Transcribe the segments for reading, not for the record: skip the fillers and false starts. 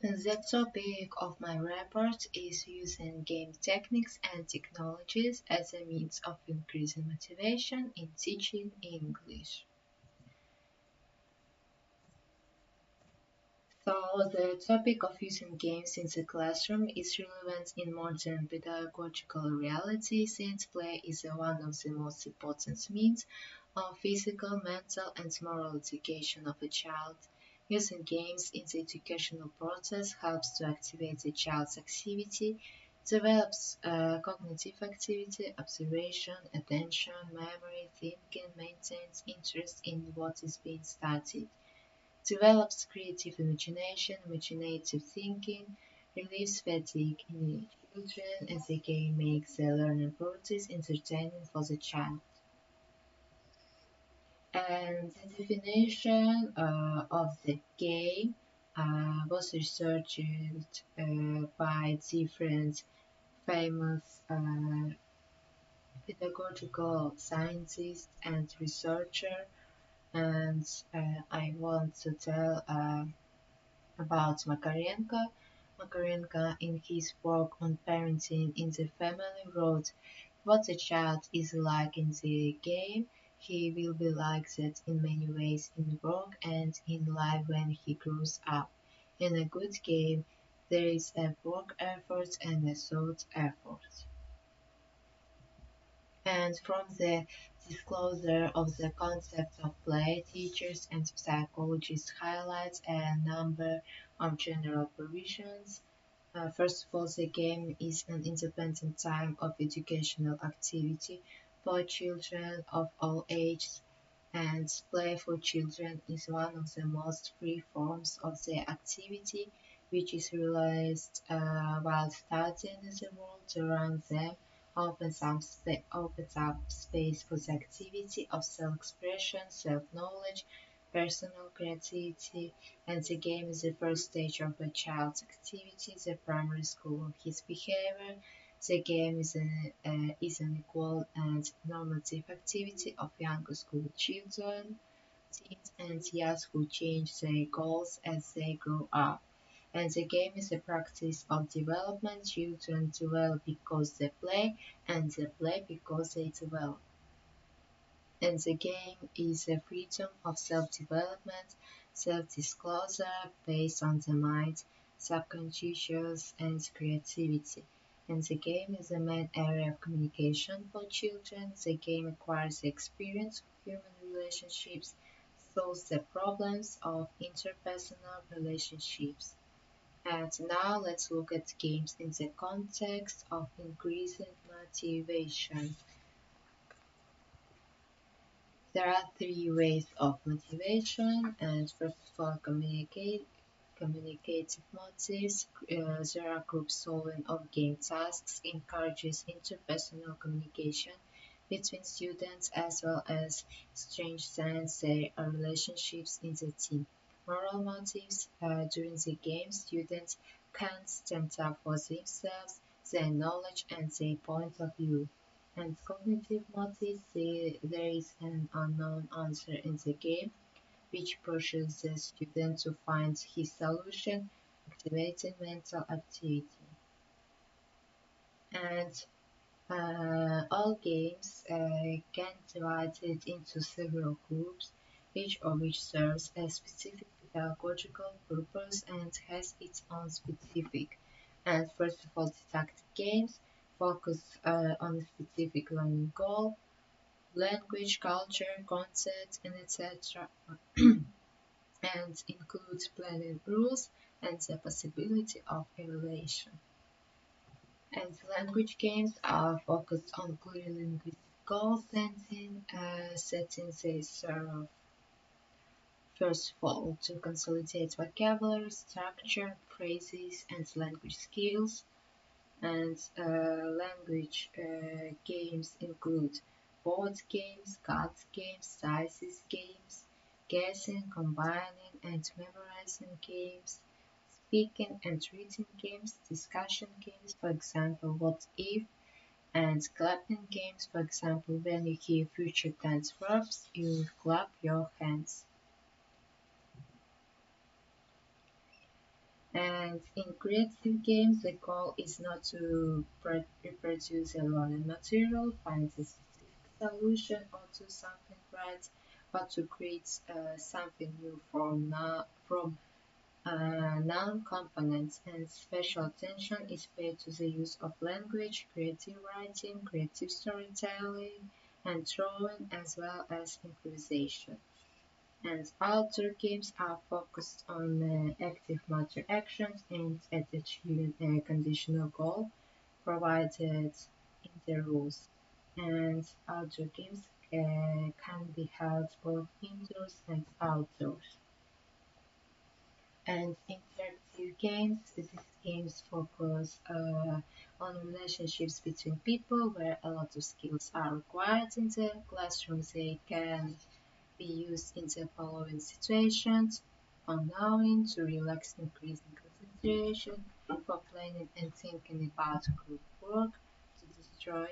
The topic of my report is using game techniques and technologies as a means of increasing motivation in teaching English. So the topic of using games in the classroom is relevant in modern pedagogical reality since play is one of the most important means of physical, mental and moral education of a child. Using games in the educational process helps to activate the child's activity, develops cognitive activity, observation, attention, memory, thinking, maintains interest in what is being studied, develops creative imagination, imaginative thinking, relieves fatigue in children as the game makes the learning process entertaining for the child. And the definition of the game was researched by different famous pedagogical scientists and researchers. And I want to tell about Makarenko. Makarenko, in his work on parenting in the family, wrote, "What a child is like in the game, he will be like that in many ways in work and in life when he grows up. In a good game, there is a work effort and a thought effort." And from the disclosure of the concept of play, teachers and psychologists highlight a number of general provisions. First of all, the game is an independent time of educational activity for children of all ages, and play for children is one of the most free forms of the activity, which is realized while studying the world around them, opens up space for the activity of self-expression, self-knowledge, personal creativity, and the game is the first stage of a child's activity, the primary school of his behavior. The game is an equal and normative activity of younger school children, teens, and youths who change their goals as they grow up. And the game is a practice of development. Children develop because they play, and they play because they develop. And the game is a freedom of self-development, self-disclosure based on the mind, subconscious, and creativity. And the game is the main area of communication for children. The game acquires the experience of human relationships, solves the problems of interpersonal relationships. And now let's look at games in the context of increasing motivation. There are three ways of motivation, and first of all, communicative motives. There are group solving of game tasks, encourages interpersonal communication between students as well as strengthens their relationships in the team. Moral motives. During the game, students can stand up for themselves, their knowledge, and their point of view. And cognitive motives, there is an unknown answer in the game, which pushes the student to find his solution, activating mental activity. And all games can be divided into several groups, each of which serves a specific pedagogical purpose and has its own specific. And first of all, didactic games focus on a specific learning goal, language, culture, concepts, and etc., and includes planning rules and the possibility of evaluation. And language games are focused on clear linguistic goals, settings they serve first of all to consolidate vocabulary, structure, phrases, and language skills. And language games include board games, cards games, sizes games, guessing, combining, and memorizing games, speaking and reading games, discussion games, for example, what if, and clapping games, for example, when you hear future tense verbs, you clap your hands. And in creative games, the goal is not to reproduce a learning material, find a specific solution, or do something right, but to create something new from non-components, and special attention is paid to the use of language, creative writing, creative storytelling, and drawing, as well as improvisation. And outdoor games are focused on active motor actions aimed at achieving a conditional goal provided in the rules. And outdoor games can be held both indoors and outdoors. And interactive games, these games focus on relationships between people where a lot of skills are required in the classroom. They can be used in the following situations: for knowing, to relax, increasing concentration, for planning and thinking about group work, to destroy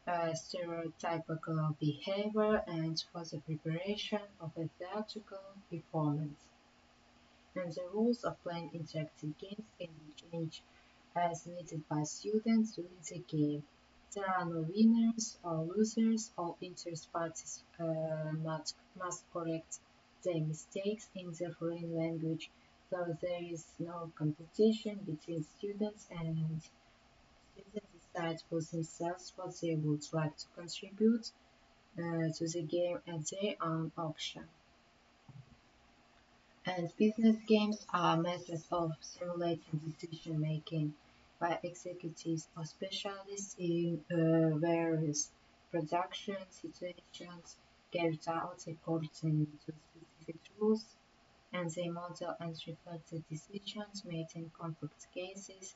stereotypical behavior, and for the preparation of a theatrical performance. And the rules of playing interactive games can be changed as needed by students during the game. There are no winners or losers. All interested parties must correct their mistakes in the foreign language, so there is no competition between students, and students decide for themselves what they would like to contribute to the game at their own option. And business games are methods of simulating decision making by executives or specialists in various production situations carried out according to specific rules, and they model and reflect the decisions made in complex cases.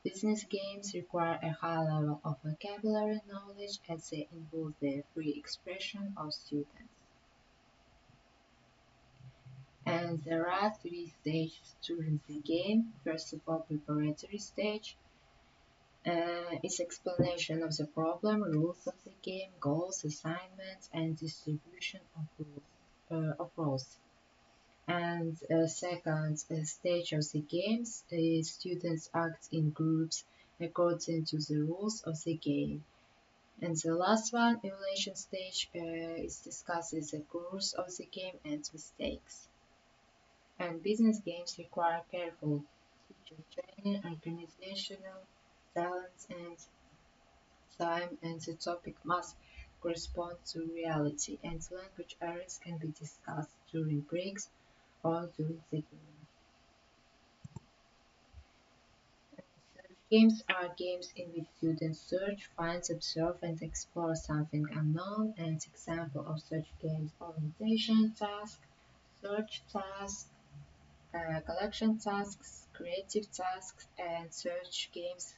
Business games require a high level of vocabulary knowledge as they involve the free expression of students. And there are three stages during the game. First of all, preparatory stage is explanation of the problem, rules of the game, goals, assignments, and distribution of roles. And second stage of the games is students act in groups according to the rules of the game. And the last one, evaluation stage, is discusses the course of the game and mistakes. And business games require careful teacher training, organizational talents, and time, and the topic must correspond to reality, and language errors can be discussed during breaks or during the game. Search games are games in which students search, find, observe, and explore something unknown, and example of such games: orientation task, search task, collection tasks, creative tasks, and search games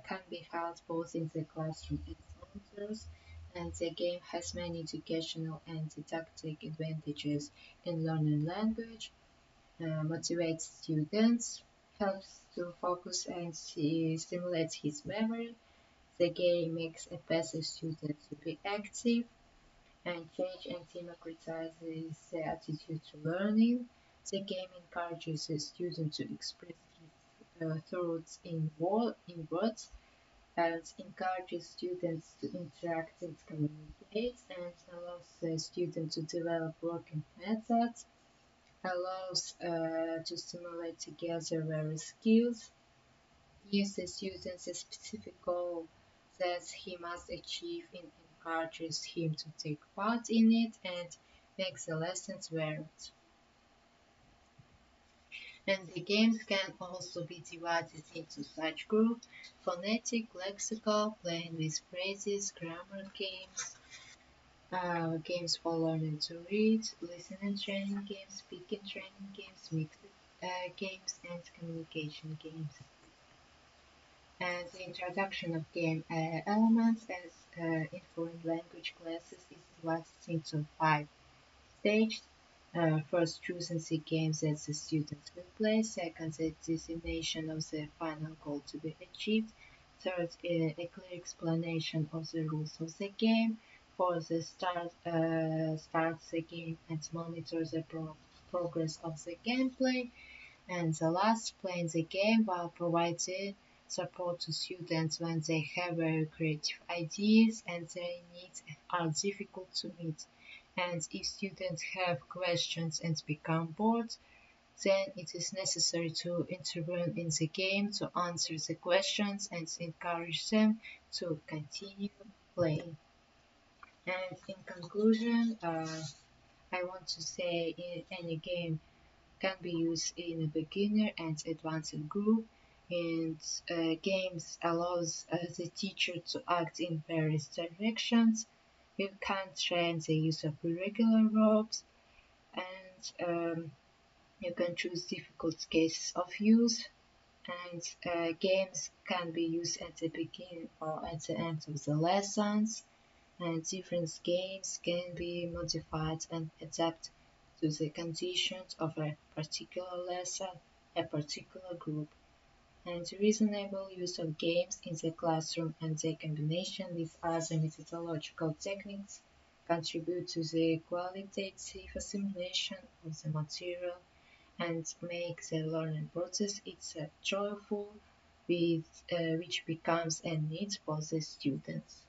can be held both in the classroom and outdoors, and the game has many educational and didactic advantages in learning language, motivates students, helps to focus and stimulates his memory. The game makes a passive student to be active, and change and democratizes the attitude to learning. The game encourages the student to express his thoughts in words, and encourages students to interact and communicate, and allows the student to develop working methods, allows to stimulate together various skills, gives the students a specific goal that he must achieve, and encourages him to take part in it, and makes the lessons varied. And the games can also be divided into such groups: phonetic, lexical, playing with phrases, grammar games, games for learning to read, listening training games, speaking training games, mixed games, and communication games. And the introduction of game elements as in foreign language classes is divided into 5 stages. First, choosing the games that the students will play. Second, the designation of the final goal to be achieved. Third, a clear explanation of the rules of the game. Fourth, the start the game and monitor the progress of the gameplay. And the last, playing the game while providing support to students when they have very creative ideas and their needs are difficult to meet. And if students have questions and become bored, then it is necessary to intervene in the game to answer the questions and encourage them to continue playing. And in conclusion, I want to say any game can be used in a beginner and advanced group, and games allows the teacher to act in various directions. You can train the use of irregular verbs, and you can choose difficult cases of use, and games can be used at the beginning or at the end of the lessons, and different games can be modified and adapted to the conditions of a particular lesson, a particular group. And reasonable use of games in the classroom and their combination with other methodological techniques contribute to the qualitative assimilation of the material and make the learning process itself joyful, which becomes a need for the students.